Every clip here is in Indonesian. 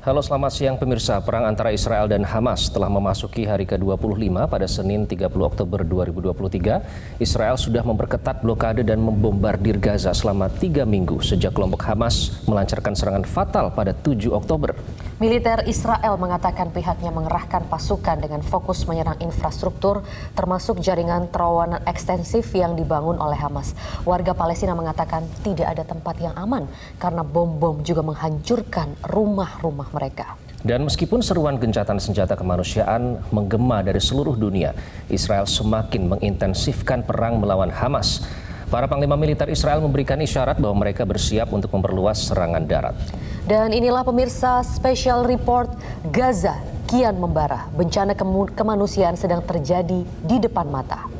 Halo, selamat siang pemirsa. Perang antara Israel dan Hamas telah memasuki hari ke-25 pada Senin 30 Oktober 2023. Israel sudah memperketat blokade dan membombardir Gaza selama 3 minggu sejak kelompok Hamas melancarkan serangan fatal pada 7 Oktober. Militer Israel mengatakan pihaknya mengerahkan pasukan dengan fokus menyerang infrastruktur termasuk jaringan terowongan ekstensif yang dibangun oleh Hamas. Warga Palestina mengatakan tidak ada tempat yang aman karena bom-bom juga menghancurkan rumah-rumah mereka. Dan meskipun seruan gencatan senjata kemanusiaan menggema dari seluruh dunia, Israel semakin mengintensifkan perang melawan Hamas. Para panglima militer Israel memberikan isyarat bahwa mereka bersiap untuk memperluas serangan darat. Dan inilah pemirsa Special Report Gaza kian membara. Bencana kemanusiaan sedang terjadi di depan mata.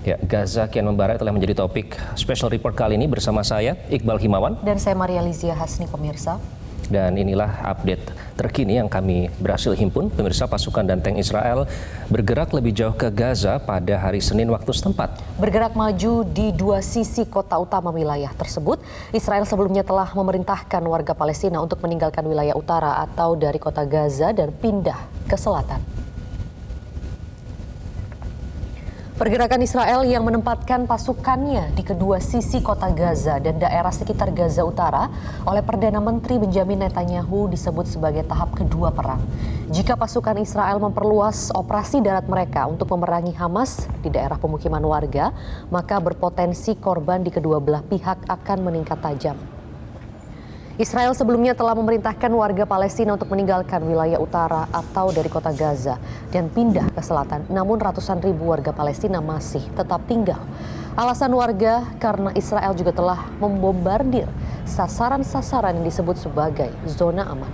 Ya, Gaza kian membara telah menjadi topik Special Report kali ini bersama saya, Iqbal Himawan. Dan saya Maria Lizia Hasni, pemirsa. Dan inilah update terkini yang kami berhasil himpun. Pemirsa, pasukan dan tank Israel bergerak lebih jauh ke Gaza pada hari Senin waktu setempat. Bergerak maju di dua sisi kota utama wilayah tersebut. Israel sebelumnya telah memerintahkan warga Palestina untuk meninggalkan wilayah utara atau dari kota Gaza dan pindah ke selatan. Pergerakan Israel yang menempatkan pasukannya di kedua sisi kota Gaza dan daerah sekitar Gaza Utara oleh Perdana Menteri Benjamin Netanyahu disebut sebagai tahap kedua perang. Jika pasukan Israel memperluas operasi darat mereka untuk memerangi Hamas di daerah pemukiman warga, maka berpotensi korban di kedua belah pihak akan meningkat tajam. Israel sebelumnya telah memerintahkan warga Palestina untuk meninggalkan wilayah utara atau dari kota Gaza dan pindah ke selatan. Namun ratusan ribu warga Palestina masih tetap tinggal. Alasan warga karena Israel juga telah membombardir sasaran-sasaran yang disebut sebagai zona aman.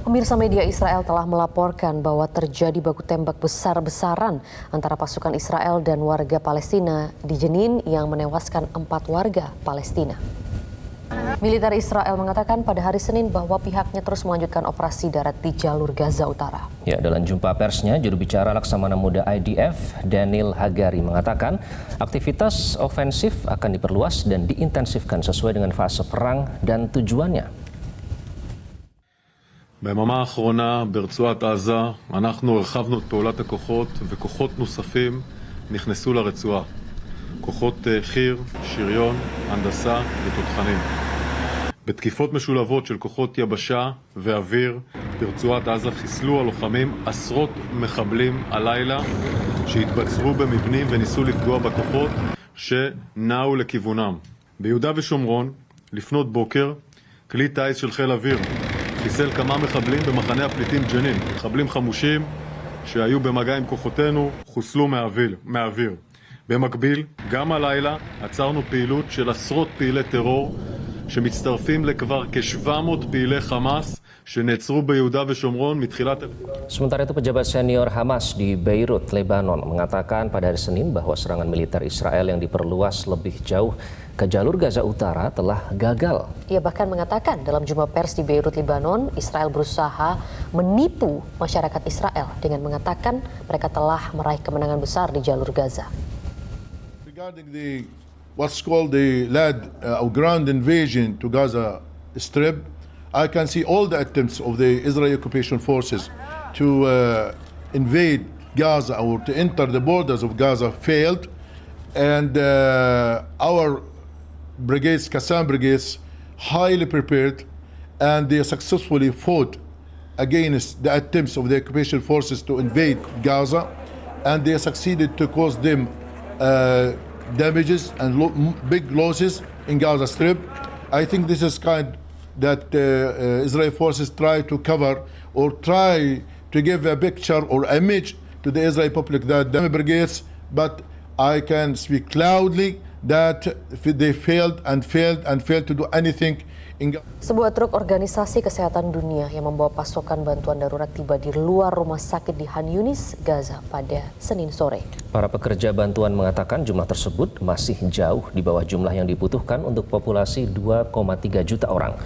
Pemirsa, media Israel telah melaporkan bahwa terjadi baku tembak besar-besaran antara pasukan Israel dan warga Palestina di Jenin yang menewaskan 4 warga Palestina. Militer Israel mengatakan pada hari Senin bahwa pihaknya terus melanjutkan operasi darat di jalur Gaza Utara. Ya, dalam jumpa persnya, juru bicara Laksamana Muda IDF, Daniel Hagari, mengatakan aktivitas ofensif akan diperluas dan diintensifkan sesuai dengan fase perang dan tujuannya. ביממה האחרונה ברצועת עזה אנחנו הרחבנו את פעולת הכוחות וכוחות נוספים נכנסו לרצועה. כוחות חי"ר, שריון, הנדסה ותותחנים. בתקיפות משולבות של כוחות יבשה ואוויר ברצועת עזה חיסלו הלוחמים עשרות מחבלים הלילה שהתבצרו במבנים וניסו לפגוע בכוחות שנעו לכיוונם. ביהודה ושומרון, לפנות בוקר, כלי טיס של חיל אוויר חיסל כמה מחבלים במחנה הפליטים ג'נין. מחבלים חמושים שהיו במגע עם כוחותינו חוסלו מהאוויר. במקביל, גם הלילה עצרנו פעילות של עשרות פעילי טרור שמצטרפים לכבר כ-700 פעילי חמאס שנעצרו ביהודה ושומרון מתחילת... Sementara itu, pejabat senior Hamas di Beirut, Lebanon, mengatakan pada hari Senin bahwa serangan militer Israel yang diperluas lebih jauh ke jalur Gaza Utara telah gagal. Ia bahkan mengatakan dalam jumpa pers di Beirut, Lebanon, Israel berusaha menipu masyarakat Israel dengan mengatakan mereka telah meraih kemenangan besar di jalur Gaza. Regarding what's called the ground invasion to Gaza Strip, I can see all the attempts of the Israeli occupation forces to invade Gaza or to enter the borders of Gaza failed, and our brigades, Qassam brigades, highly prepared, and they successfully fought against the attempts of the occupation forces to invade Gaza, and they succeeded to cause them damages and big losses in Gaza Strip. I think this is kind that Israeli forces try to cover or try to give a picture or image to the Israeli public that the brigades, but I can speak loudly that they failed to do anything. Sebuah truk organisasi kesehatan dunia yang membawa pasokan bantuan darurat tiba di luar rumah sakit di Khan Yunis, Gaza pada Senin sore. Para pekerja bantuan mengatakan jumlah tersebut masih jauh di bawah jumlah yang dibutuhkan untuk populasi 2,3 juta orang.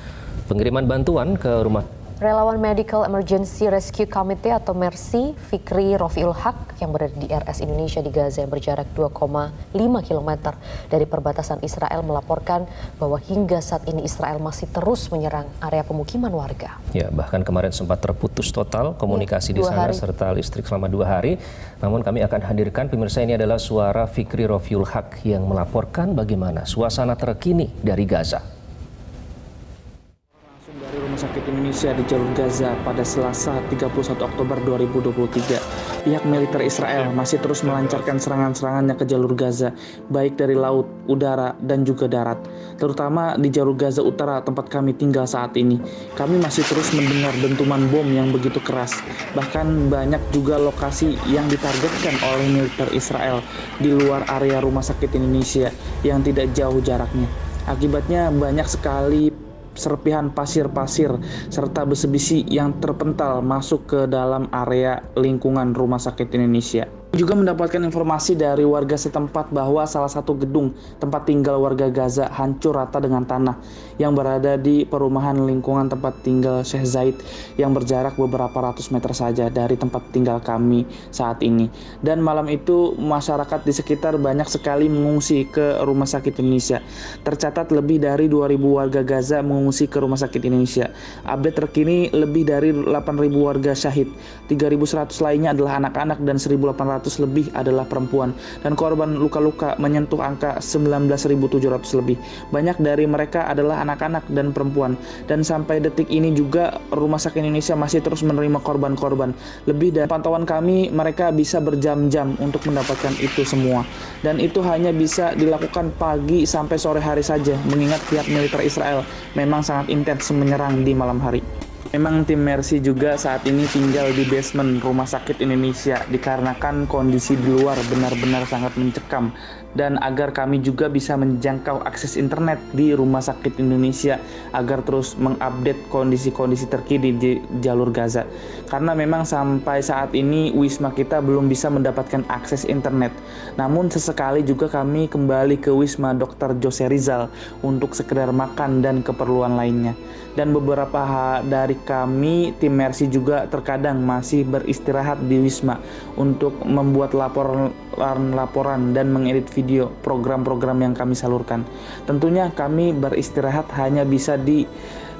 Pengiriman bantuan ke rumah Relawan Medical Emergency Rescue Committee atau MERSI, Fikri Rofiul Haq yang berada di RS Indonesia di Gaza yang berjarak 2,5 km dari perbatasan Israel melaporkan bahwa hingga saat ini Israel masih terus menyerang area pemukiman warga. Ya, bahkan kemarin sempat terputus total komunikasi di sana serta listrik selama 2 hari. Namun kami akan hadirkan, pemirsa, ini adalah suara Fikri Rofiul Haq yang melaporkan bagaimana suasana terkini dari Gaza. Dari Rumah Sakit Indonesia di jalur Gaza pada Selasa 31 Oktober 2023, pihak militer Israel masih terus melancarkan serangan-serangannya ke jalur Gaza, baik dari laut, udara, dan juga darat. Terutama di jalur Gaza Utara tempat kami tinggal saat ini. Kami masih terus mendengar dentuman bom yang begitu keras. Bahkan banyak juga lokasi yang ditargetkan oleh militer Israel di luar area Rumah Sakit Indonesia yang tidak jauh jaraknya. Akibatnya banyak sekali serpihan pasir-pasir serta besi-besi yang terpental masuk ke dalam area lingkungan Rumah Sakit Indonesia. Juga mendapatkan informasi dari warga setempat bahwa salah satu gedung tempat tinggal warga Gaza hancur rata dengan tanah yang berada di perumahan lingkungan tempat tinggal Sheikh Zayed yang berjarak beberapa ratus meter saja dari tempat tinggal kami saat ini. Dan malam itu masyarakat di sekitar banyak sekali mengungsi ke Rumah Sakit Indonesia. Tercatat lebih dari 2.000 warga Gaza mengungsi ke Rumah Sakit Indonesia. Update terkini lebih dari 8.000 warga syahid, 3.100 lainnya adalah anak-anak dan 1.800 lebih adalah perempuan, dan korban luka-luka menyentuh angka 19.700 lebih. Banyak dari mereka adalah anak-anak dan perempuan, dan sampai detik ini juga Rumah Sakit Indonesia masih terus menerima korban-korban. Lebih dari pantauan kami, mereka bisa berjam-jam untuk mendapatkan itu semua, dan itu hanya bisa dilakukan pagi sampai sore hari saja, mengingat pihak militer Israel memang sangat intens menyerang di malam hari. Memang tim Mercy juga saat ini tinggal di basement Rumah Sakit Indonesia dikarenakan kondisi di luar benar-benar sangat mencekam, dan agar kami juga bisa menjangkau akses internet di Rumah Sakit Indonesia agar terus mengupdate kondisi-kondisi terkini di jalur Gaza. Karena memang sampai saat ini Wisma kita belum bisa mendapatkan akses internet. Namun sesekali juga kami kembali ke Wisma Dr. Jose Rizal untuk sekedar makan dan keperluan lainnya. Dan beberapa dari kami tim Mercy juga terkadang masih beristirahat di Wisma untuk membuat laporan dan mengedit video program-program yang kami salurkan. Tentunya kami beristirahat hanya bisa di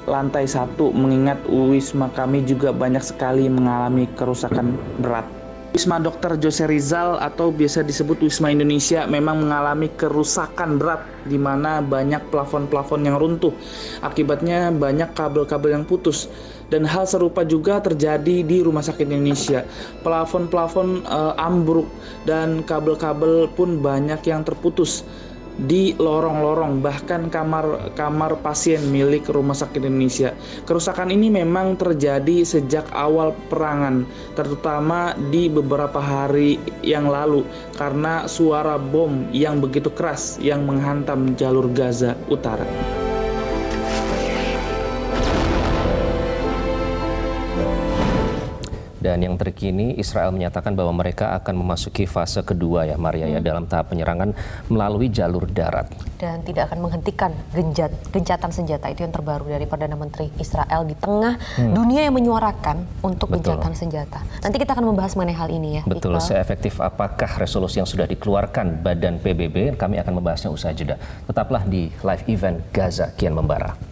lantai 1 mengingat Wisma kami juga banyak sekali mengalami kerusakan berat. Wisma Dr. Jose Rizal atau biasa disebut Wisma Indonesia memang mengalami kerusakan berat di mana banyak plafon-plafon yang runtuh. Akibatnya banyak kabel-kabel yang putus. Dan hal serupa juga terjadi di Rumah Sakit Indonesia. Plafon-plafon ambruk dan kabel-kabel pun banyak yang terputus di lorong-lorong, bahkan kamar pasien milik Rumah Sakit Indonesia. Kerusakan ini memang terjadi sejak awal perangan, terutama di beberapa hari yang lalu karena suara bom yang begitu keras yang menghantam jalur Gaza Utara. Dan yang terkini, Israel menyatakan bahwa mereka akan memasuki fase kedua ya Maria ya, dalam tahap penyerangan melalui jalur darat. Dan tidak akan menghentikan gencatan senjata, itu yang terbaru dari Perdana Menteri Israel di tengah dunia yang menyuarakan untuk gencatan senjata. Nanti kita akan membahas mengenai hal ini ya. Betul, seefektif apakah resolusi yang sudah dikeluarkan Badan PBB? Kami akan membahasnya usai jeda. Tetaplah di live event Gaza Kian Membara.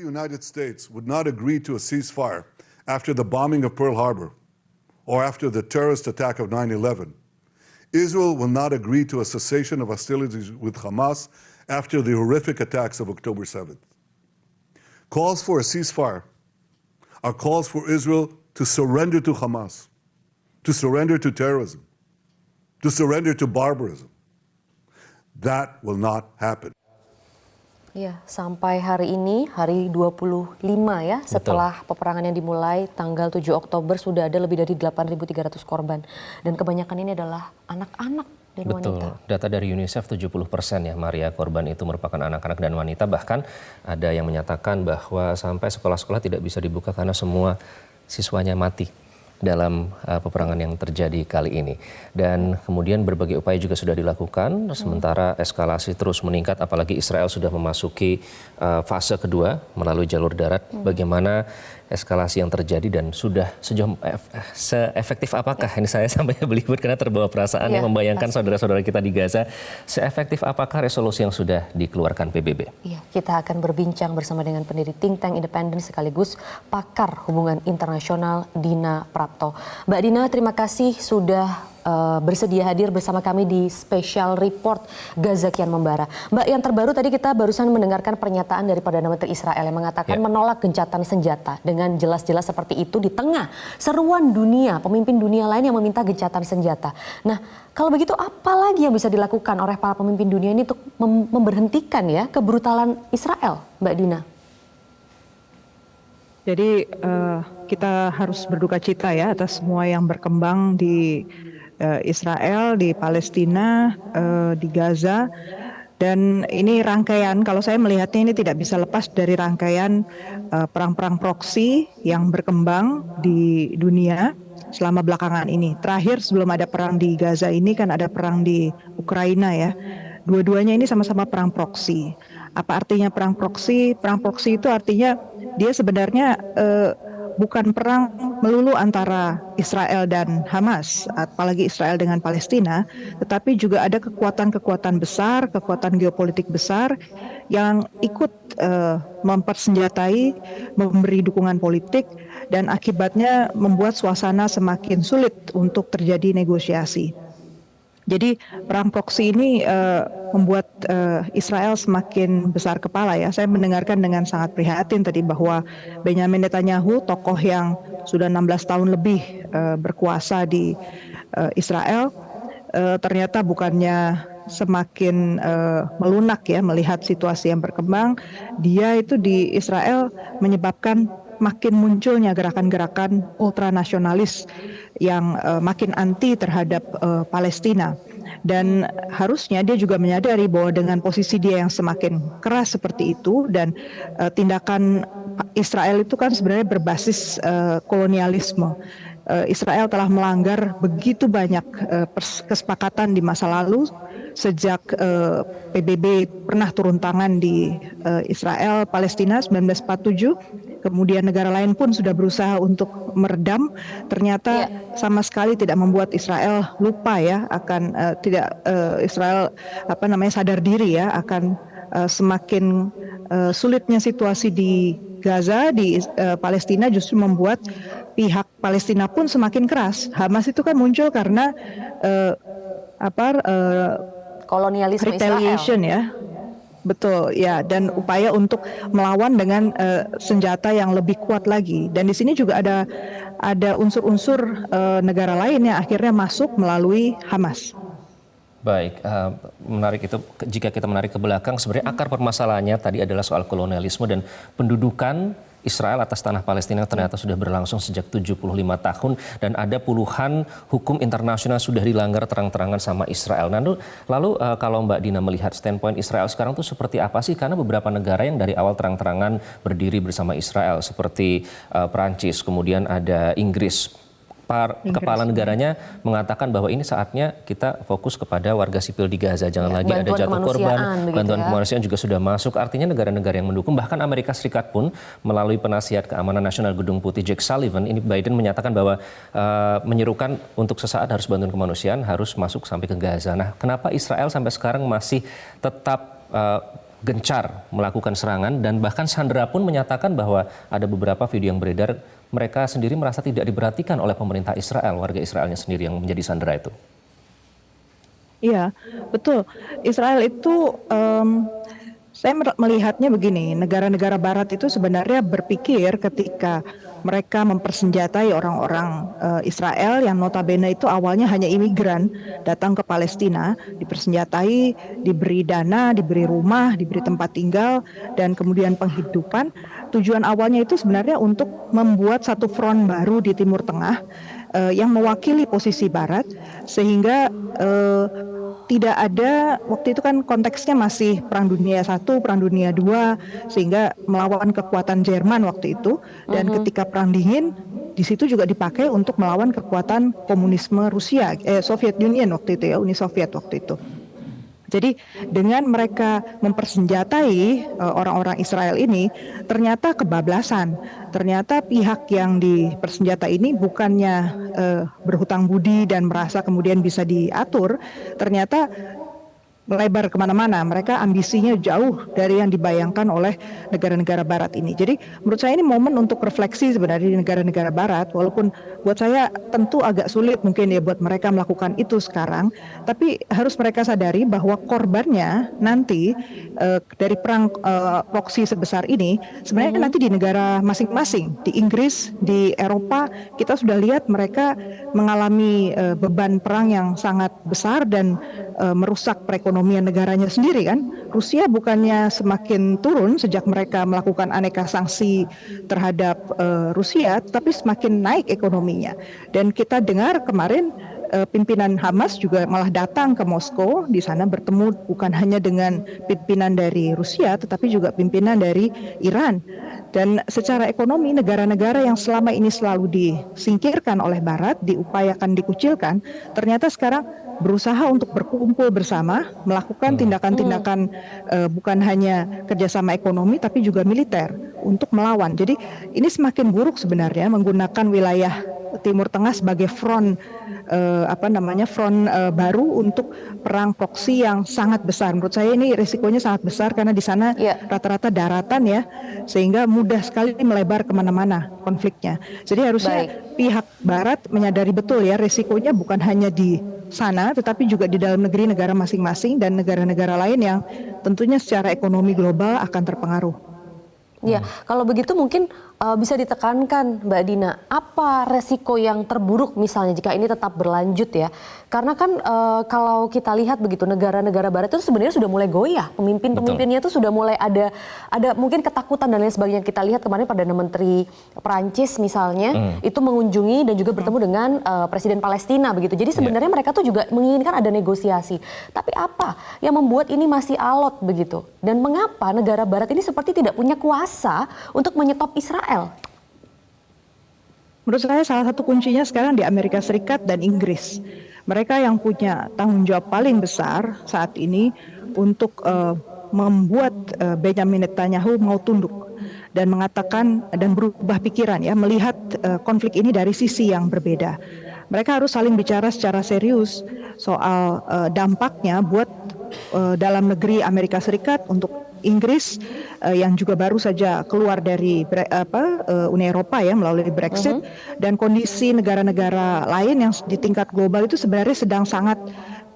United States would not agree to a ceasefire after the bombing of Pearl Harbor or after the terrorist attack of 9/11, Israel will not agree to a cessation of hostilities with Hamas after the horrific attacks of October 7th. Calls for a ceasefire are calls for Israel to surrender to Hamas, to surrender to terrorism, to surrender to barbarism. That will not happen. Ya, sampai hari ini, hari 25 ya, setelah peperangan yang dimulai tanggal 7 Oktober sudah ada lebih dari 8.300 korban. Dan kebanyakan ini adalah anak-anak dan wanita. Betul, data dari UNICEF 70% ya Maria korban itu merupakan anak-anak dan wanita. Bahkan ada yang menyatakan bahwa sampai sekolah-sekolah tidak bisa dibuka karena semua siswanya mati dalam peperangan yang terjadi kali ini. Dan kemudian berbagai upaya juga sudah dilakukan, sementara eskalasi terus meningkat, apalagi Israel sudah memasuki fase kedua melalui jalur darat. Bagaimana eskalasi yang terjadi dan sudah sejauh seefektif apakah, ini saya sampai belibet karena terbawa perasaan yang membayangkan saudara-saudara kita di Gaza, seefektif apakah resolusi yang sudah dikeluarkan PBB? Iya, kita akan berbincang bersama dengan pendiri think tank independen sekaligus pakar hubungan internasional Dina Prapto. Mbak Dina, terima kasih sudah bersedia hadir bersama kami di Special Report Gaza Kian Membara. Mbak, yang terbaru tadi kita barusan mendengarkan pernyataan dari Perdana Menteri Israel yang mengatakan menolak gencatan senjata dengan jelas-jelas seperti itu di tengah seruan dunia, pemimpin dunia lain yang meminta gencatan senjata. Nah, kalau begitu apa lagi yang bisa dilakukan oleh para pemimpin dunia ini untuk memberhentikan ya kebrutalan Israel, Mbak Dina? Jadi kita harus berduka cita ya atas semua yang berkembang di Israel, di Palestina, di Gaza. Dan ini rangkaian, kalau saya melihatnya ini tidak bisa lepas dari rangkaian perang-perang proksi yang berkembang di dunia selama belakangan ini. Terakhir sebelum ada perang di Gaza ini kan ada perang di Ukraina ya. Dua-duanya ini sama-sama perang proksi. Apa artinya perang proksi? Perang proksi itu artinya dia sebenarnya bukan perang melulu antara Israel dan Hamas, apalagi Israel dengan Palestina, tetapi juga ada kekuatan-kekuatan besar, kekuatan geopolitik besar yang ikut mempersenjatai, memberi dukungan politik, dan akibatnya membuat suasana semakin sulit untuk terjadi negosiasi. Jadi perang proksi ini membuat Israel semakin besar kepala ya. Saya mendengarkan dengan sangat prihatin tadi bahwa Benjamin Netanyahu, tokoh yang sudah 16 tahun lebih berkuasa di Israel, ternyata bukannya semakin melunak ya melihat situasi yang berkembang. Dia itu di Israel menyebabkan makin munculnya gerakan-gerakan ultranasionalis yang makin anti terhadap Palestina. Dan harusnya dia juga menyadari bahwa dengan posisi dia yang semakin keras seperti itu dan tindakan Israel itu kan sebenarnya berbasis kolonialisme. Israel telah melanggar begitu banyak kesepakatan di masa lalu sejak PBB pernah turun tangan di Israel Palestina 1947. Kemudian negara lain pun sudah berusaha untuk meredam, ternyata sama sekali tidak membuat Israel lupa ya akan Israel sadar diri ya akan semakin sulitnya situasi di Gaza, di Palestina justru membuat pihak Palestina pun semakin keras. Hamas itu kan muncul karena kolonialisme retaliation Israel. Ya. Betul ya, dan upaya untuk melawan dengan senjata yang lebih kuat lagi. Dan di sini juga ada unsur-unsur negara lain yang akhirnya masuk melalui Hamas. Baik, menarik itu jika kita menarik ke belakang sebenarnya akar permasalahannya tadi adalah soal kolonialisme dan pendudukan Israel atas tanah Palestina ternyata sudah berlangsung sejak 75 tahun dan ada puluhan hukum internasional sudah dilanggar terang-terangan sama Israel. Nah, lalu kalau Mbak Dina melihat standpoint Israel sekarang itu seperti apa sih? Karena beberapa negara yang dari awal terang-terangan berdiri bersama Israel seperti Perancis, kemudian ada Inggris. Kepala negaranya mengatakan bahwa ini saatnya kita fokus kepada warga sipil di Gaza. Jangan lagi ada jatuh korban, bantuan kemanusiaan juga sudah masuk. Artinya negara-negara yang mendukung, bahkan Amerika Serikat pun melalui penasihat keamanan nasional Gedung Putih Jake Sullivan, ini Biden menyatakan bahwa menyerukan untuk sesaat harus bantuan kemanusiaan, harus masuk sampai ke Gaza. Nah, kenapa Israel sampai sekarang masih tetap gencar melakukan serangan dan bahkan Sandra pun menyatakan bahwa ada beberapa video yang beredar mereka sendiri merasa tidak diperhatikan oleh pemerintah Israel, warga Israelnya sendiri yang menjadi sandera itu. Iya, betul. Israel itu saya melihatnya begini, negara-negara barat itu sebenarnya berpikir ketika mereka mempersenjatai orang-orang Israel yang notabene itu awalnya hanya imigran datang ke Palestina, dipersenjatai, diberi dana, diberi rumah, diberi tempat tinggal, dan kemudian penghidupan. Tujuan awalnya itu sebenarnya untuk membuat satu front baru di Timur Tengah yang mewakili posisi barat, sehingga tidak ada, waktu itu kan konteksnya masih Perang Dunia I, Perang Dunia II, sehingga melawan kekuatan Jerman waktu itu, dan ketika Perang Dingin, di situ juga dipakai untuk melawan kekuatan komunisme Rusia, Soviet Union waktu itu ya, Uni Soviet waktu itu. Jadi dengan mereka mempersenjatai orang-orang Israel ini, ternyata kebablasan. Ternyata pihak yang dipersenjatai ini bukannya berhutang budi dan merasa kemudian bisa diatur, ternyata melebar kemana-mana. Mereka ambisinya jauh dari yang dibayangkan oleh negara-negara barat ini. Jadi menurut saya ini momen untuk refleksi sebenarnya di negara-negara barat, walaupun buat saya tentu agak sulit mungkin ya buat mereka melakukan itu sekarang, tapi harus mereka sadari bahwa korbannya nanti dari perang proksi sebesar ini sebenarnya nanti di negara masing-masing, di Inggris, di Eropa, kita sudah lihat mereka mengalami beban perang yang sangat besar dan merusak perekonomian negaranya sendiri kan. Rusia bukannya semakin turun sejak mereka melakukan aneka sanksi terhadap Rusia, tapi semakin naik ekonominya. Dan kita dengar kemarin pimpinan Hamas juga malah datang ke Moskow, di sana bertemu bukan hanya dengan pimpinan dari Rusia tetapi juga pimpinan dari Iran. Dan secara ekonomi negara-negara yang selama ini selalu disingkirkan oleh Barat, diupayakan dikucilkan, ternyata sekarang berusaha untuk berkumpul bersama, melakukan tindakan-tindakan bukan hanya kerjasama ekonomi tapi juga militer untuk melawan. Jadi ini semakin buruk sebenarnya menggunakan wilayah Timur Tengah sebagai front front baru untuk perang proksi yang sangat besar. Menurut saya ini risikonya sangat besar karena di sana rata-rata daratan ya, sehingga mudah sekali melebar kemana-mana konfliknya. Jadi harusnya pihak Barat menyadari betul ya risikonya bukan hanya di sana tetapi juga di dalam negeri negara masing-masing dan negara-negara lain yang tentunya secara ekonomi global akan terpengaruh. Ya, kalau begitu mungkin bisa ditekankan Mbak Dina, apa resiko yang terburuk misalnya jika ini tetap berlanjut ya? Karena kan kalau kita lihat begitu negara-negara barat itu sebenarnya sudah mulai goyah, pemimpin-pemimpinnya itu sudah mulai ada mungkin ketakutan dan lain sebagainya. Kita lihat kemarin Perdana Menteri Perancis misalnya itu mengunjungi dan juga bertemu dengan Presiden Palestina begitu. Jadi sebenarnya mereka tuh juga menginginkan ada negosiasi. Tapi apa yang membuat ini masih alot begitu? Dan mengapa negara barat ini seperti tidak punya kuasa untuk menyetop Israel? Menurut saya salah satu kuncinya sekarang di Amerika Serikat dan Inggris. Mereka yang punya tanggung jawab paling besar saat ini untuk membuat Benjamin Netanyahu mau tunduk dan mengatakan dan berubah pikiran ya, melihat konflik ini dari sisi yang berbeda. Mereka harus saling bicara secara serius soal dampaknya buat dalam negeri Amerika Serikat, untuk Inggris yang juga baru saja keluar dari Uni Eropa ya melalui Brexit, dan kondisi negara-negara lain yang di tingkat global itu sebenarnya sedang sangat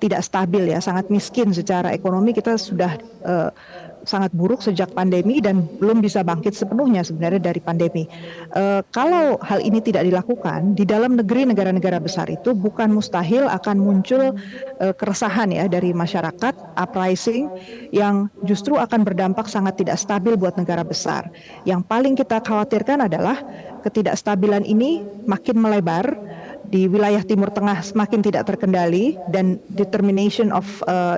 tidak stabil ya, sangat miskin secara ekonomi. Kita sudah sangat buruk sejak pandemi dan belum bisa bangkit sepenuhnya sebenarnya dari pandemi. Kalau hal ini tidak dilakukan di dalam negeri negara-negara besar itu, bukan mustahil akan muncul keresahan ya dari masyarakat, uprising yang justru akan berdampak sangat tidak stabil buat negara besar. Yang paling kita khawatirkan adalah ketidakstabilan ini makin melebar di wilayah Timur Tengah, semakin tidak terkendali, dan determination of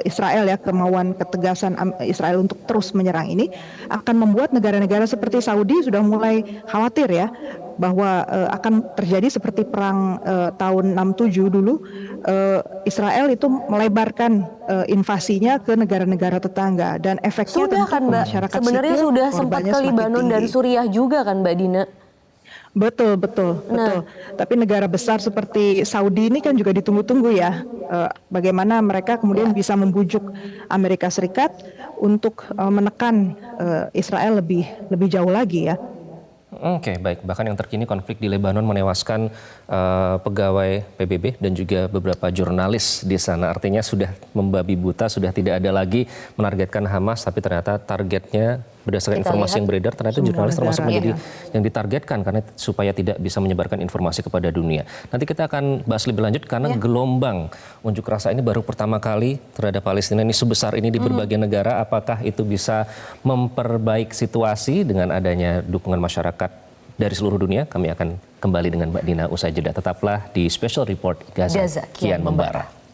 Israel ya, kemauan ketegasan Israel untuk terus menyerang ini akan membuat negara-negara seperti Saudi sudah mulai khawatir ya bahwa akan terjadi seperti perang tahun 67 dulu. Israel itu melebarkan invasinya ke negara-negara tetangga dan efeknya sudah tentu kan Mbak, masyarakat sebenarnya sipil sudah sempat ke Libanon dan Suriah juga kan Mbak Dina? Betul, betul, betul. Tapi negara besar seperti Saudi ini kan juga ditunggu-tunggu ya. Bagaimana mereka kemudian bisa membujuk Amerika Serikat untuk menekan Israel lebih jauh lagi ya. Oke, baik. Bahkan yang terkini konflik di Lebanon menewaskan pegawai PBB dan juga beberapa jurnalis di sana. Artinya sudah membabi buta, sudah tidak ada lagi menargetkan Hamas, tapi ternyata targetnya berdasarkan informasi yang beredar ternyata jurnalis termasuk menjadi yang ditargetkan karena supaya tidak bisa menyebarkan informasi kepada dunia. Nanti kita akan bahas lebih lanjut karena gelombang unjuk rasa ini baru pertama kali terhadap Palestina ini sebesar ini di berbagai negara. Apakah itu bisa memperbaiki situasi dengan adanya dukungan masyarakat dari seluruh dunia? Kami akan kembali dengan Mbak Dina usai jeda. Tetaplah di Special Report Gaza kian membara.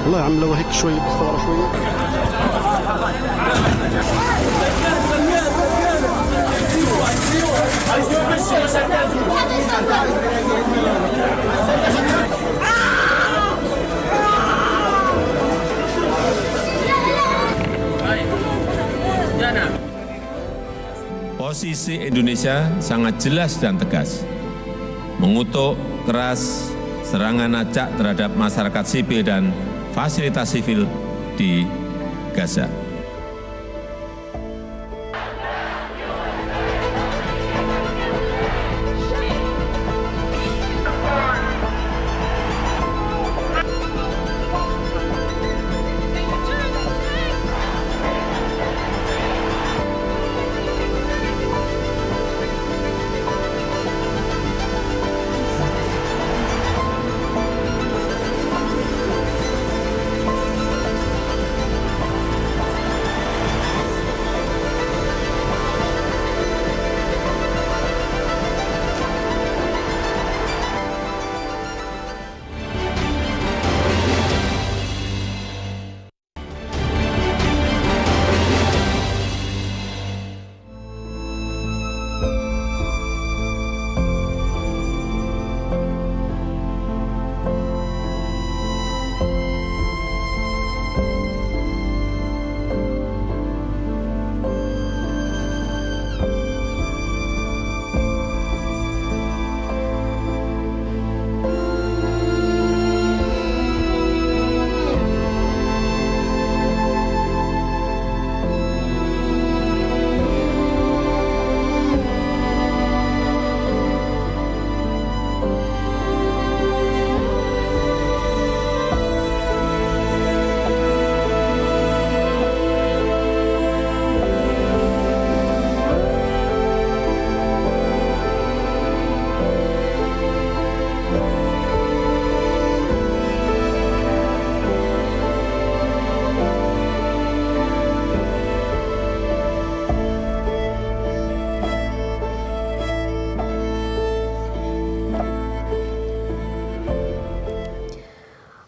والله يا عم لو هيك شوي بصورة شوي. Posisi Indonesia sangat jelas dan tegas, mengutuk keras serangan acak terhadap masyarakat sipil dan fasilitas sipil di Gaza.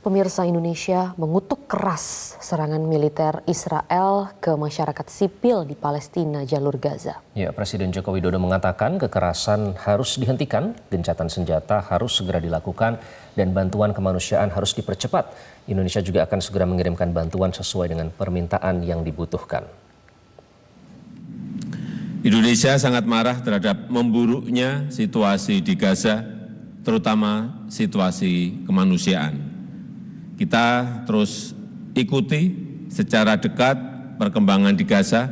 Pemirsa, Indonesia mengutuk keras serangan militer Israel ke masyarakat sipil di Palestina, jalur Gaza. Ya, Presiden Joko Widodo mengatakan kekerasan harus dihentikan, gencatan senjata harus segera dilakukan, dan bantuan kemanusiaan harus dipercepat. Indonesia juga akan segera mengirimkan bantuan sesuai dengan permintaan yang dibutuhkan. Indonesia sangat marah terhadap memburuknya situasi di Gaza, terutama situasi kemanusiaan. Kita terus ikuti secara dekat perkembangan di Gaza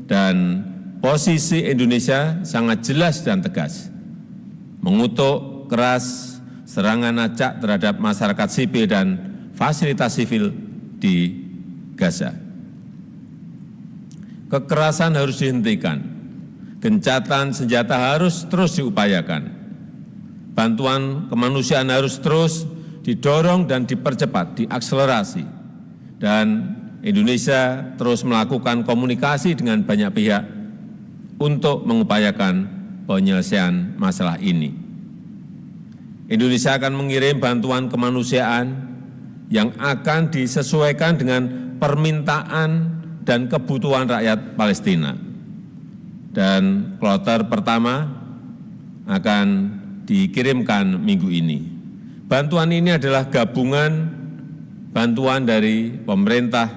dan posisi Indonesia sangat jelas dan tegas, mengutuk keras serangan acak terhadap masyarakat sipil dan fasilitas sipil di Gaza. Kekerasan harus dihentikan, gencatan senjata harus terus diupayakan, bantuan kemanusiaan harus terus didorong dan dipercepat, diakselerasi, dan Indonesia terus melakukan komunikasi dengan banyak pihak untuk mengupayakan penyelesaian masalah ini. Indonesia akan mengirim bantuan kemanusiaan yang akan disesuaikan dengan permintaan dan kebutuhan rakyat Palestina. dan kloter pertama akan dikirimkan minggu ini. Bantuan ini adalah gabungan bantuan dari pemerintah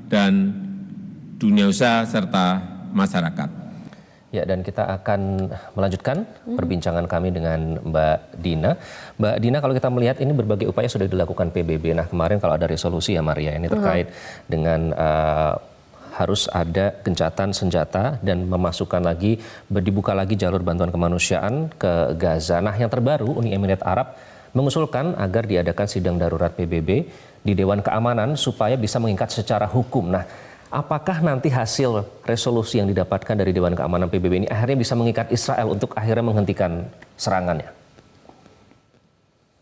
dan dunia usaha serta masyarakat. Ya, dan kita akan melanjutkan perbincangan kami dengan Mbak Dina. Mbak Dina, kalau kita melihat ini berbagai upaya sudah dilakukan PBB. Nah, kemarin kalau ada resolusi ya Maria, ini terkait dengan harus ada gencatan senjata dan memasukkan lagi, dibuka lagi jalur bantuan kemanusiaan ke Gaza. Nah, yang terbaru Uni Emirat Arab mengusulkan agar diadakan sidang darurat PBB di Dewan Keamanan supaya bisa mengikat secara hukum. Nah, apakah nanti hasil resolusi yang didapatkan dari Dewan Keamanan PBB ini akhirnya bisa mengikat Israel untuk akhirnya menghentikan serangannya?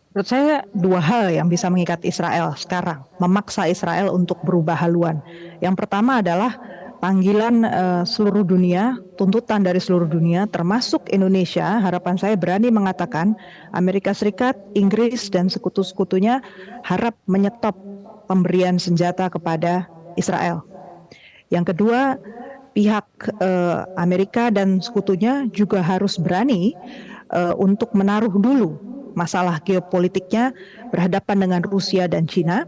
Menurut saya dua hal yang bisa mengikat Israel sekarang, memaksa Israel untuk berubah haluan. Yang pertama adalah panggilan seluruh dunia, tuntutan dari seluruh dunia, termasuk Indonesia. Harapan saya berani mengatakan Amerika Serikat, Inggris, dan sekutu-sekutunya harap menyetop pemberian senjata kepada Israel. Yang kedua, pihak Amerika dan sekutunya juga harus berani untuk menaruh dulu masalah geopolitiknya berhadapan dengan Rusia dan Cina,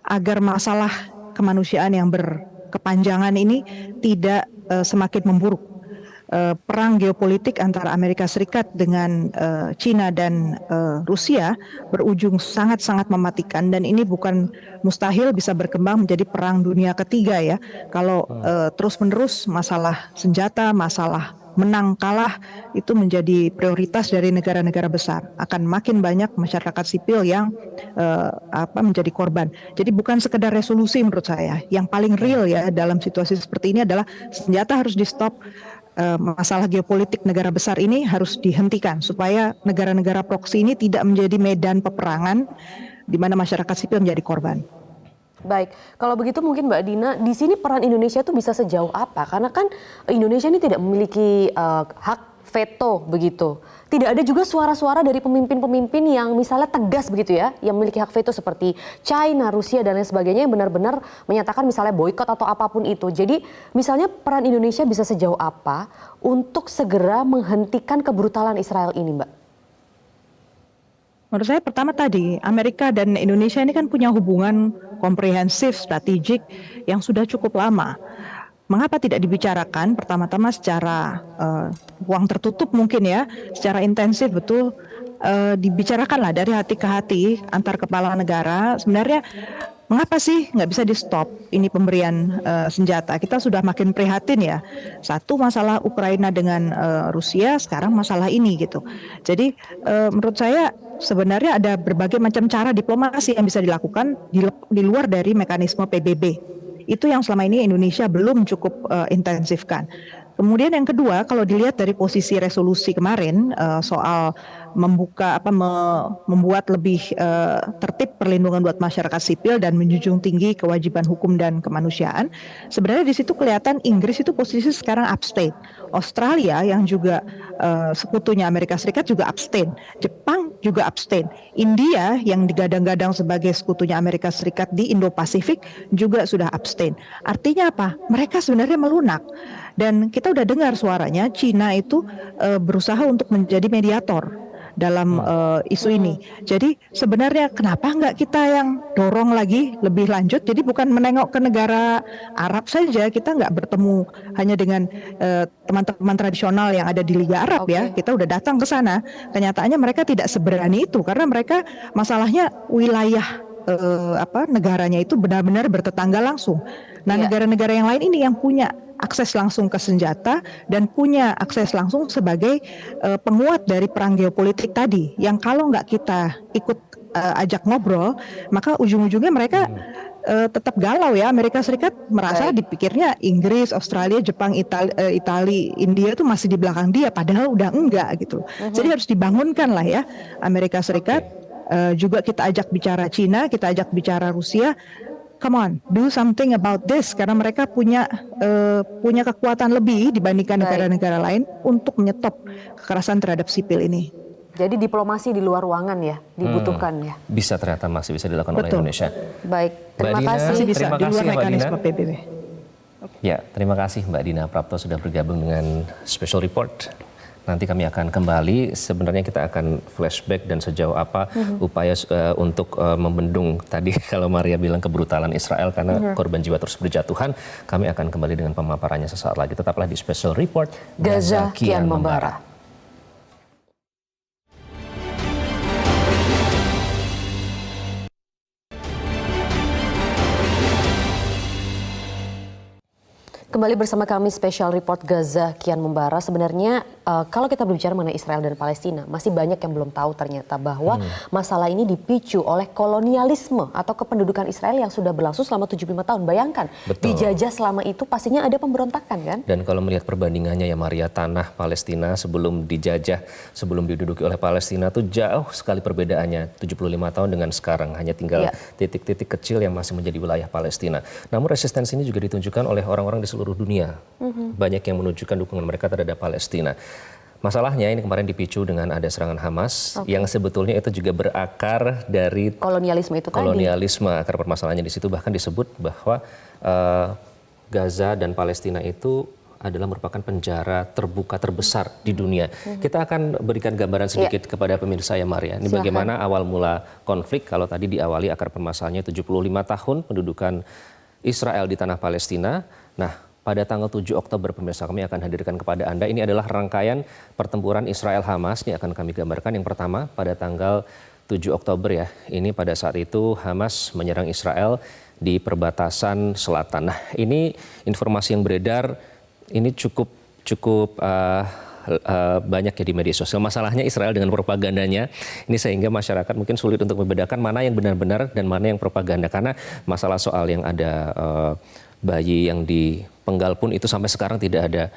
agar masalah kemanusiaan yang berkepanjangan ini tidak semakin memburuk. Perang geopolitik antara Amerika Serikat dengan Cina dan Rusia berujung sangat-sangat mematikan, dan ini bukan mustahil bisa berkembang menjadi perang dunia ketiga ya. Kalau terus-menerus masalah senjata, masalah menang kalah itu menjadi prioritas dari negara-negara besar, akan makin banyak masyarakat sipil yang menjadi korban. Jadi bukan sekedar resolusi menurut saya. Yang paling real ya dalam situasi seperti ini adalah senjata harus di stop. Masalah geopolitik negara besar ini harus dihentikan supaya negara-negara proksi ini tidak menjadi medan peperangan di mana masyarakat sipil menjadi korban. Baik, kalau begitu mungkin Mbak Dina, di sini peran Indonesia itu bisa sejauh apa? Karena kan Indonesia ini tidak memiliki hak veto begitu. Tidak ada juga suara-suara dari pemimpin-pemimpin yang misalnya tegas begitu ya, yang memiliki hak veto seperti China, Rusia dan lain sebagainya yang benar-benar menyatakan misalnya boikot atau apapun itu. Jadi misalnya peran Indonesia bisa sejauh apa untuk segera menghentikan kebrutalan Israel ini, Mbak? Menurut saya pertama tadi, Amerika dan Indonesia ini kan punya hubungan komprehensif, strategik yang sudah cukup lama. Mengapa tidak dibicarakan pertama-tama secara ruang tertutup mungkin ya, secara intensif betul dibicarakanlah dari hati ke hati antar kepala negara. Sebenarnya mengapa sih nggak bisa di stop ini pemberian senjata? Kita sudah makin prihatin ya. Satu masalah Ukraina dengan Rusia, sekarang masalah ini gitu. Jadi menurut saya sebenarnya ada berbagai macam cara diplomasi yang bisa dilakukan di luar dari mekanisme PBB. Itu yang selama ini Indonesia belum cukup intensifkan. Kemudian yang kedua, kalau dilihat dari posisi resolusi kemarin soal membuat lebih tertib perlindungan buat masyarakat sipil dan menjunjung tinggi kewajiban hukum dan kemanusiaan, sebenarnya di situ kelihatan Inggris itu posisi sekarang abstain, Australia yang juga sekutunya Amerika Serikat juga abstain, Jepang juga abstain, India yang digadang-gadang sebagai sekutunya Amerika Serikat di Indo-Pasifik juga sudah abstain. Artinya apa? Mereka sebenarnya melunak. Dan kita udah dengar suaranya, Cina itu berusaha untuk menjadi mediator dalam isu ini. Jadi sebenarnya kenapa nggak kita yang dorong lagi lebih lanjut? Jadi bukan menengok ke negara Arab saja, kita nggak bertemu hanya dengan teman-teman tradisional yang ada di Liga Arab ya. Kita udah datang ke sana. Kenyataannya mereka tidak seberani itu karena mereka masalahnya wilayah negaranya itu benar-benar bertetangga langsung. Nah, negara-negara yang lain ini yang punya akses langsung ke senjata dan punya akses langsung sebagai penguat dari perang geopolitik tadi. Yang kalau nggak kita ikut ajak ngobrol, maka ujung-ujungnya mereka tetap galau ya. Amerika Serikat merasa dipikirnya Inggris, Australia, Jepang, Italia, India itu masih di belakang dia, padahal udah enggak gitu. Jadi harus dibangunkan lah ya Amerika Serikat. Juga kita ajak bicara Cina, kita ajak bicara Rusia. Come on, do something about this, karena mereka punya kekuatan lebih dibandingkan negara-negara lain untuk menyetop kekerasan terhadap sipil ini. Jadi diplomasi di luar ruangan ya dibutuhkan ya. Bisa ternyata masih bisa dilakukan oleh Indonesia. Baik, terima kasih. Masih bisa Terima di luar kasih, Mbak mekanisme Dina. PBB. Oke. Ya, terima kasih Mbak Dina Prapto sudah bergabung dengan Special Report. Nanti kami akan kembali, sebenarnya kita akan flashback dan sejauh apa upaya untuk membendung tadi kalau Maria bilang kebrutalan Israel karena korban jiwa terus berjatuhan. Kami akan kembali dengan pemaparannya sesaat lagi. Tetaplah di Special Report, Gaza kian membara. Kembali bersama kami Special Report Gaza kian membara. Sebenarnya kalau kita berbicara mengenai Israel dan Palestina, masih banyak yang belum tahu ternyata bahwa masalah ini dipicu oleh kolonialisme atau kependudukan Israel yang sudah berlangsung selama 75 tahun. Bayangkan, dijajah selama itu pastinya ada pemberontakan kan? Dan kalau melihat perbandingannya ya Maria, tanah Palestina sebelum dijajah, sebelum diduduki oleh Palestina tuh jauh sekali perbedaannya. 75 tahun dengan sekarang, hanya tinggal titik-titik kecil yang masih menjadi wilayah Palestina. Namun resistensi ini juga ditunjukkan oleh orang-orang di seluruh dunia. Banyak yang menunjukkan dukungan mereka terhadap Palestina. Masalahnya ini kemarin dipicu dengan ada serangan Hamas yang sebetulnya itu juga berakar dari kolonialisme itu kolonialisme. Akar permasalahannya di situ bahkan disebut bahwa Gaza dan Palestina itu adalah merupakan penjara terbuka terbesar di dunia. Kita akan berikan gambaran sedikit kepada pemirsa ya Maria. Ini bagaimana awal mula konflik. Kalau tadi diawali akar permasalahannya 75 tahun pendudukan Israel di tanah Palestina. Nah, pada tanggal 7 Oktober pemirsa kami akan hadirkan kepada Anda. Ini adalah rangkaian pertempuran Israel-Hamas. Ini akan kami gambarkan. Yang pertama pada tanggal 7 Oktober ya. Ini pada saat itu Hamas menyerang Israel di perbatasan selatan. Nah, ini informasi yang beredar ini cukup banyak ya di media sosial. Masalahnya Israel dengan propagandanya ini sehingga masyarakat mungkin sulit untuk membedakan mana yang benar-benar dan mana yang propaganda. Karena masalah soal yang ada bayi yang dipenggal pun itu sampai sekarang tidak ada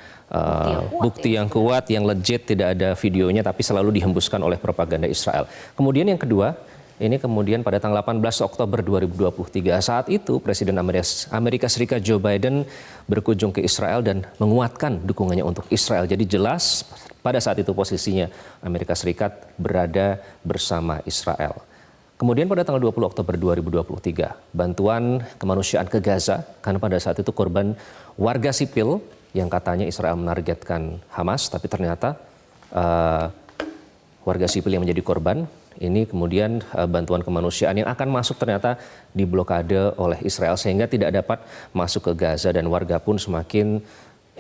bukti yang kuat, yang legit, tidak ada videonya, tapi selalu dihembuskan oleh propaganda Israel. Kemudian yang kedua, ini kemudian pada tanggal 18 Oktober 2023, saat itu Presiden Amerika Serikat Joe Biden berkunjung ke Israel dan menguatkan dukungannya untuk Israel. Jadi jelas pada saat itu posisinya Amerika Serikat berada bersama Israel. Kemudian pada tanggal 20 Oktober 2023, bantuan kemanusiaan ke Gaza, karena pada saat itu korban warga sipil yang katanya Israel menargetkan Hamas, tapi ternyata warga sipil yang menjadi korban. Ini kemudian bantuan kemanusiaan yang akan masuk ternyata diblokade oleh Israel sehingga tidak dapat masuk ke Gaza dan warga pun semakin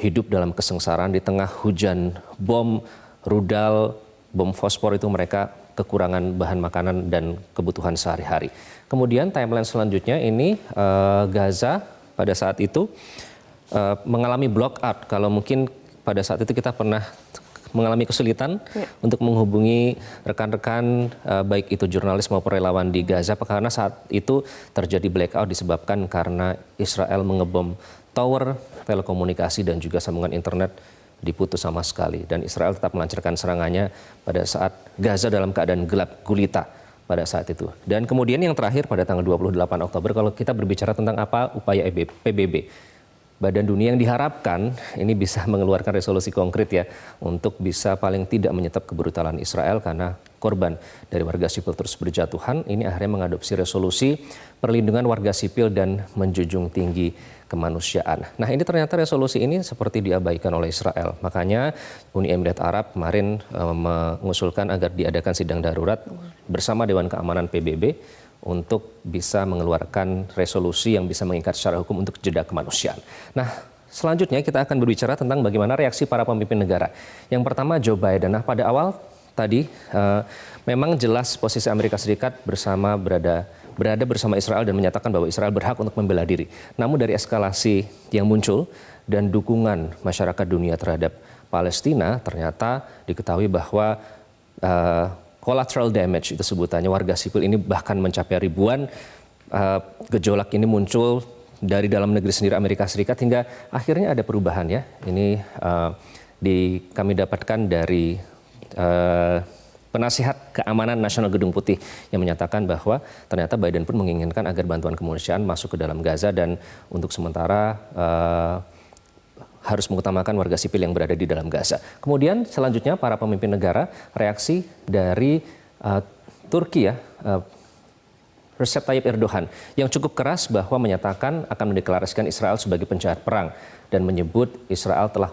hidup dalam kesengsaraan di tengah hujan bom, rudal, bom fosfor itu mereka kekurangan bahan makanan dan kebutuhan sehari-hari. Kemudian timeline selanjutnya ini Gaza pada saat itu mengalami block-out. Kalau mungkin pada saat itu kita pernah mengalami kesulitan untuk menghubungi rekan-rekan baik itu jurnalis maupun relawan di Gaza karena saat itu terjadi blackout disebabkan karena Israel mengebom tower telekomunikasi dan juga sambungan internet diputus sama sekali dan Israel tetap melancarkan serangannya pada saat Gaza dalam keadaan gelap gulita pada saat itu. Dan kemudian yang terakhir pada tanggal 28 Oktober kalau kita berbicara tentang apa upaya PBB, Badan Dunia yang diharapkan ini bisa mengeluarkan resolusi konkret ya untuk bisa paling tidak menyetop kebrutalan Israel karena korban dari warga sipil terus berjatuhan. Ini akhirnya mengadopsi resolusi perlindungan warga sipil dan menjunjung tinggi kemanusiaan. Nah ini ternyata resolusi ini seperti diabaikan oleh Israel. Makanya Uni Emirat Arab kemarin mengusulkan agar diadakan sidang darurat bersama Dewan Keamanan PBB untuk bisa mengeluarkan resolusi yang bisa mengikat secara hukum untuk jeda kemanusiaan. Nah, selanjutnya kita akan berbicara tentang bagaimana reaksi para pemimpin negara. Yang pertama Joe Biden. Nah, pada awal tadi memang jelas posisi Amerika Serikat berada bersama Israel dan menyatakan bahwa Israel berhak untuk membela diri. Namun dari eskalasi yang muncul dan dukungan masyarakat dunia terhadap Palestina ternyata diketahui bahwa collateral damage itu sebutannya warga sipil ini bahkan mencapai ribuan. Gejolak ini muncul dari dalam negeri sendiri Amerika Serikat hingga akhirnya ada perubahan ya. Ini kami dapatkan dari penasihat keamanan nasional Gedung Putih yang menyatakan bahwa ternyata Biden pun menginginkan agar bantuan kemanusiaan masuk ke dalam Gaza dan untuk sementara harus mengutamakan warga sipil yang berada di dalam Gaza. Kemudian selanjutnya para pemimpin negara reaksi dari Turki ya. Recep Tayyip Erdogan yang cukup keras bahwa menyatakan akan mendeklarasikan Israel sebagai penjahat perang dan menyebut Israel telah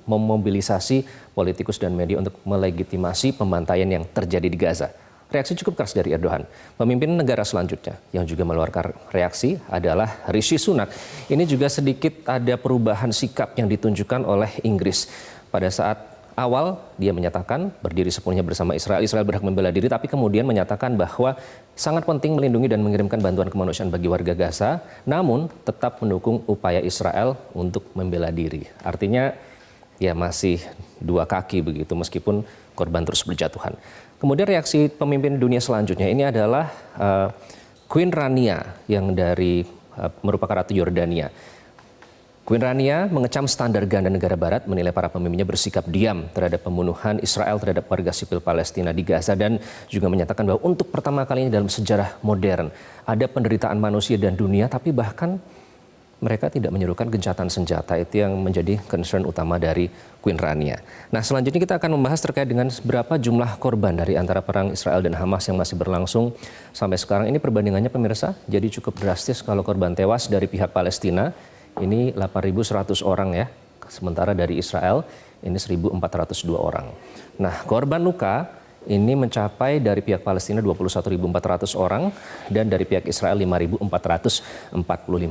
memobilisasi politikus dan media untuk melegitimasi pembantaian yang terjadi di Gaza. Reaksi cukup keras dari Erdogan. Pemimpin negara selanjutnya yang juga mengeluarkan reaksi adalah Rishi Sunak. Ini juga sedikit ada perubahan sikap yang ditunjukkan oleh Inggris. Pada saat awal dia menyatakan berdiri sepenuhnya bersama Israel, Israel berhak membela diri, tapi kemudian menyatakan bahwa sangat penting melindungi dan mengirimkan bantuan kemanusiaan bagi warga Gaza, namun tetap mendukung upaya Israel untuk membela diri. Artinya ya masih dua kaki begitu meskipun korban terus berjatuhan. Kemudian reaksi pemimpin dunia selanjutnya ini adalah Queen Rania yang merupakan Ratu Yordania. Queen Rania mengecam standar ganda negara barat, menilai para pemimpinnya bersikap diam terhadap pembunuhan Israel terhadap warga sipil Palestina di Gaza dan juga menyatakan bahwa untuk pertama kalinya dalam sejarah modern ada penderitaan manusia dan dunia, tapi bahkan mereka tidak menyerukan gencatan senjata. Itu yang menjadi concern utama dari Queen Rania. Nah, selanjutnya kita akan membahas terkait dengan berapa jumlah korban dari antara perang Israel dan Hamas yang masih berlangsung sampai sekarang. Ini perbandingannya pemirsa, jadi cukup drastis. Kalau korban tewas dari pihak Palestina ini 8.100 orang ya, sementara dari Israel ini 1.402 orang. Nah, korban luka ini mencapai dari pihak Palestina 21.400 orang dan dari pihak Israel 5.445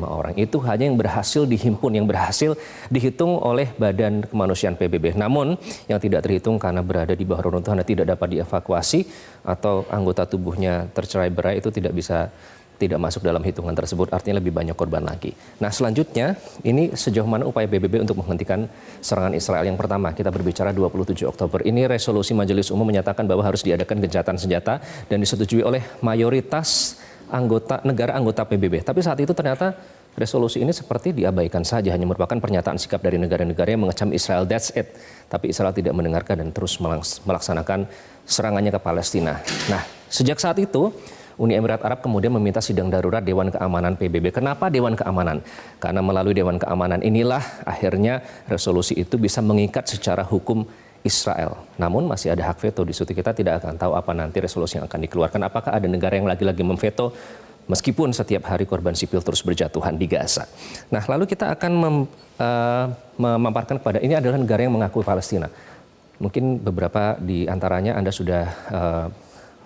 orang. Itu hanya yang berhasil dihimpun, yang berhasil dihitung oleh Badan Kemanusiaan PBB. Namun yang tidak terhitung karena berada di bawah reruntuhan dan tidak dapat dievakuasi atau anggota tubuhnya tercerai-berai itu tidak masuk dalam hitungan tersebut, artinya lebih banyak korban lagi. Nah, selanjutnya ini sejauh mana upaya PBB untuk menghentikan serangan Israel. Yang pertama, kita berbicara 27 Oktober. Ini resolusi Majelis Umum menyatakan bahwa harus diadakan gencatan senjata dan disetujui oleh mayoritas negara anggota PBB. Tapi saat itu ternyata resolusi ini seperti diabaikan saja, hanya merupakan pernyataan sikap dari negara-negara yang mengecam Israel, that's it. Tapi Israel tidak mendengarkan dan terus melaksanakan serangannya ke Palestina. Nah, sejak saat itu Uni Emirat Arab kemudian meminta sidang darurat Dewan Keamanan PBB. Kenapa Dewan Keamanan? Karena melalui Dewan Keamanan inilah akhirnya resolusi itu bisa mengikat secara hukum Israel. Namun masih ada hak veto di situ. Kita tidak akan tahu apa nanti resolusi yang akan dikeluarkan. Apakah ada negara yang lagi-lagi memveto meskipun setiap hari korban sipil terus berjatuhan di Gaza. Nah, lalu kita akan memaparkan kepada ini adalah negara yang mengakui Palestina. Mungkin beberapa di antaranya Anda sudah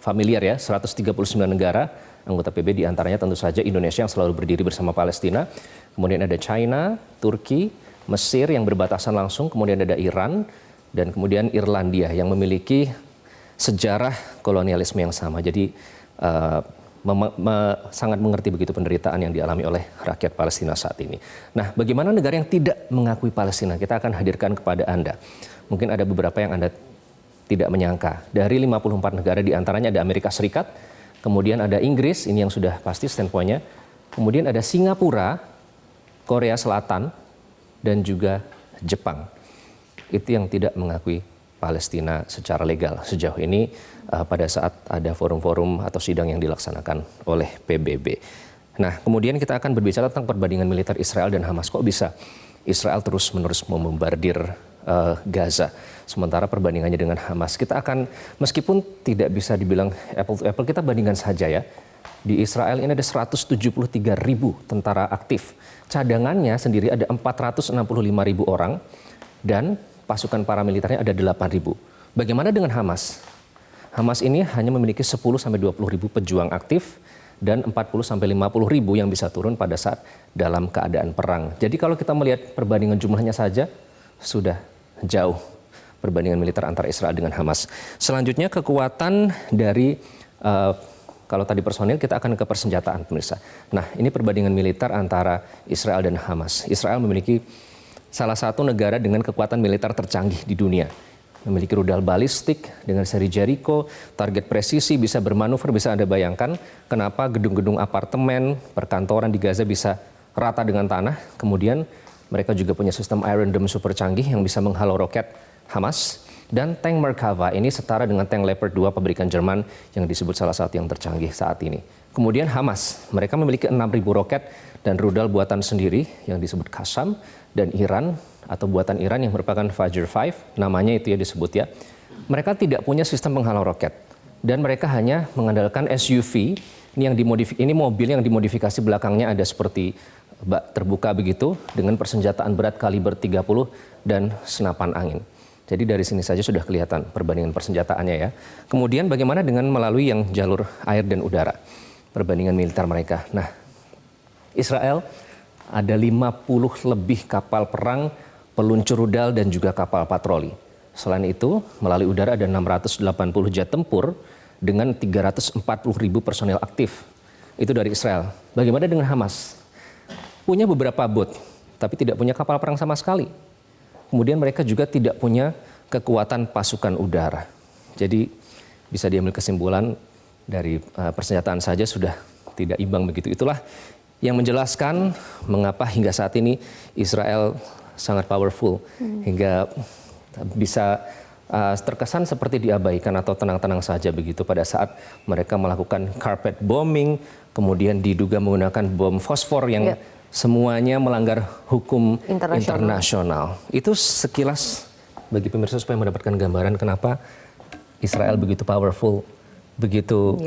familiar ya, 139 negara anggota PBB, di antaranya tentu saja Indonesia yang selalu berdiri bersama Palestina. Kemudian ada China, Turki, Mesir yang berbatasan langsung, kemudian ada Iran, dan kemudian Irlandia yang memiliki sejarah kolonialisme yang sama. Jadi sangat mengerti begitu penderitaan yang dialami oleh rakyat Palestina saat ini. Nah, bagaimana negara yang tidak mengakui Palestina? Kita akan hadirkan kepada Anda. Mungkin ada beberapa yang Anda tidak menyangka. Dari 54 negara diantaranya ada Amerika Serikat, kemudian ada Inggris, ini yang sudah pasti standpoint-nya, kemudian ada Singapura, Korea Selatan, dan juga Jepang. Itu yang tidak mengakui Palestina secara legal sejauh ini pada saat ada forum-forum atau sidang yang dilaksanakan oleh PBB. Nah, kemudian kita akan berbicara tentang perbandingan militer Israel dan Hamas. Kok bisa Israel terus-menerus membombardir Gaza, sementara perbandingannya dengan Hamas? Kita akan, meskipun tidak bisa dibilang apple to apple, kita bandingkan saja ya. Di Israel ini ada 173.000 tentara aktif. Cadangannya sendiri ada 465.000 orang dan pasukan paramiliternya ada 8.000. Bagaimana dengan Hamas? Hamas ini hanya memiliki 10-20.000 pejuang aktif dan 40-50.000 yang bisa turun pada saat dalam keadaan perang. Jadi kalau kita melihat perbandingan jumlahnya saja sudah jauh perbandingan militer antara Israel dengan Hamas. Selanjutnya kekuatan dari kalau tadi personil, kita akan ke persenjataan pemirsa. Nah, ini perbandingan militer antara Israel dan Hamas. Israel memiliki salah satu negara dengan kekuatan militer tercanggih di dunia. Memiliki rudal balistik dengan seri Jericho, target presisi, bisa bermanuver. Bisa Anda bayangkan kenapa gedung-gedung apartemen, perkantoran di Gaza bisa rata dengan tanah. Kemudian mereka juga punya sistem Iron Dome super canggih yang bisa menghalau roket Hamas. Dan tank Merkava ini setara dengan tank Leopard 2 pabrikan Jerman yang disebut salah satu yang tercanggih saat ini. Kemudian Hamas, mereka memiliki 6.000 roket dan rudal buatan sendiri yang disebut Qassam. Dan Iran atau buatan Iran yang merupakan Fajr 5, namanya itu ya disebut ya. Mereka tidak punya sistem penghalau roket. Dan mereka hanya mengandalkan SUV Ini mobil yang dimodifikasi belakangnya ada seperti bak terbuka begitu dengan persenjataan berat kaliber 30 dan senapan angin. Jadi dari sini saja sudah kelihatan perbandingan persenjataannya ya. Kemudian bagaimana dengan melalui yang jalur air dan udara, perbandingan militer mereka. Nah, Israel ada 50 lebih kapal perang, peluncur rudal dan juga kapal patroli. Selain itu, melalui udara ada 680 jet tempur dengan 340.000 personel aktif. Itu dari Israel. Bagaimana dengan Hamas? Punya beberapa bot, tapi tidak punya kapal perang sama sekali. Kemudian mereka juga tidak punya kekuatan pasukan udara. Jadi bisa diambil kesimpulan dari persenjataan saja sudah tidak imbang begitu. Itulah yang menjelaskan mengapa hingga saat ini Israel sangat powerful hingga bisa terkesan seperti diabaikan atau tenang-tenang saja begitu pada saat mereka melakukan carpet bombing, kemudian diduga menggunakan bom fosfor yang semuanya melanggar hukum internasional. Itu sekilas bagi pemirsa supaya mendapatkan gambaran kenapa Israel begitu powerful, begitu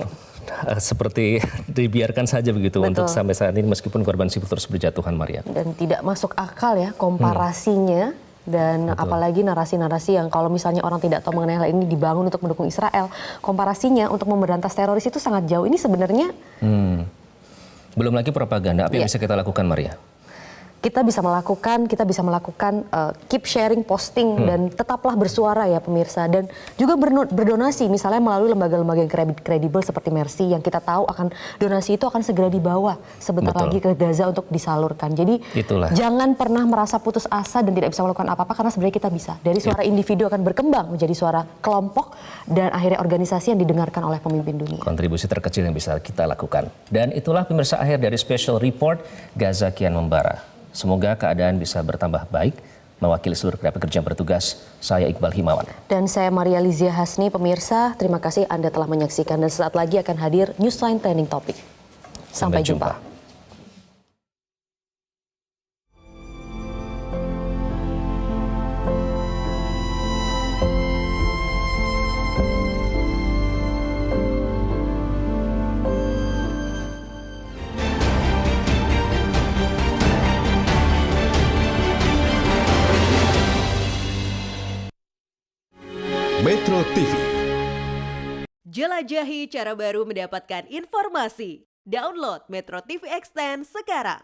seperti dibiarkan saja begitu untuk sampai saat ini meskipun korban sipil terus berjatuhan, Maria. Dan tidak masuk akal ya komparasinya. Dan apalagi narasi-narasi yang kalau misalnya orang tidak tahu mengenai hal ini dibangun untuk mendukung Israel, komparasinya untuk memberantas teroris itu sangat jauh. Ini sebenarnya belum lagi propaganda. Apa yang bisa kita lakukan, Maria? Kita bisa melakukan keep sharing, posting, dan tetaplah bersuara ya pemirsa. Dan juga berdonasi misalnya melalui lembaga-lembaga yang kredibel seperti Mercy yang kita tahu akan donasi itu akan segera dibawa sebentar lagi ke Gaza untuk disalurkan. Jadi jangan pernah merasa putus asa dan tidak bisa melakukan apa-apa karena sebenarnya kita bisa. Dari suara individu akan berkembang menjadi suara kelompok dan akhirnya organisasi yang didengarkan oleh pemimpin dunia. Kontribusi terkecil yang bisa kita lakukan. Dan itulah pemirsa akhir dari Special Report Gaza kian membara. Semoga keadaan bisa bertambah baik. Mewakili seluruh pekerja yang bertugas, saya Iqbal Himawan. Dan saya Maria Lizia Hasni. Pemirsa, terima kasih Anda telah menyaksikan. Dan sesaat lagi akan hadir Newsline Trending Topic. Sampai jumpa. Metro TV. Jelajahi cara baru mendapatkan informasi. Download Metro TV Extend sekarang.